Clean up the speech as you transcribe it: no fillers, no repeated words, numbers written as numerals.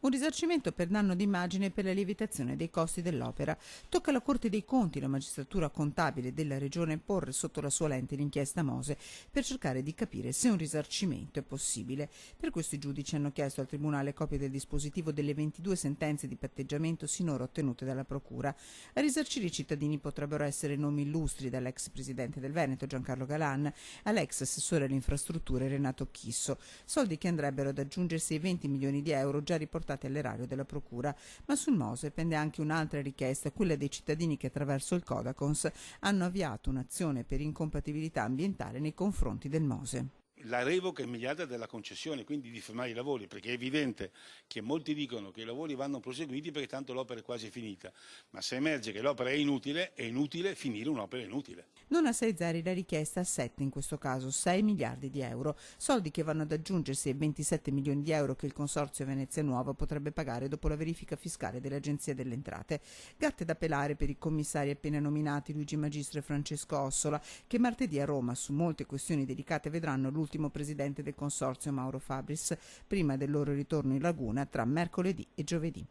Un risarcimento per danno d'immagine e per la lievitazione dei costi dell'opera. Tocca alla Corte dei Conti, la magistratura contabile della Regione, porre sotto la sua lente l'inchiesta Mose per cercare di capire se un risarcimento è possibile. Per questo i giudici hanno chiesto al Tribunale copie del dispositivo delle 22 sentenze di patteggiamento sinora ottenute dalla Procura. A risarcire i cittadini potrebbero essere nomi illustri, dall'ex presidente del Veneto Giancarlo Galan all'ex assessore alle infrastrutture Renato Chisso, soldi che andrebbero ad aggiungersi ai 20 milioni di euro già riportati all'erario della Procura. Ma sul Mose pende anche un'altra richiesta, quella dei cittadini che attraverso il Codacons hanno avviato un'azione per incompatibilità ambientale nei confronti del Mose. La revoca immediata della concessione, quindi di fermare i lavori, perché è evidente che molti dicono che i lavori vanno proseguiti perché tanto l'opera è quasi finita, ma se emerge che l'opera è inutile finire un'opera inutile. Non a 6 zeri la richiesta a 7, in questo caso 6 miliardi di euro, soldi che vanno ad aggiungersi ai 27 milioni di euro che il Consorzio Venezia Nuova potrebbe pagare dopo la verifica fiscale dell'Agenzia delle Entrate. Gatte da pelare per i commissari appena nominati Luigi Magistro e Francesco Ossola, che martedì a Roma su molte questioni delicate vedranno l'ultimo presidente del Consorzio Mauro Fabris, prima del loro ritorno in Laguna tra mercoledì e giovedì.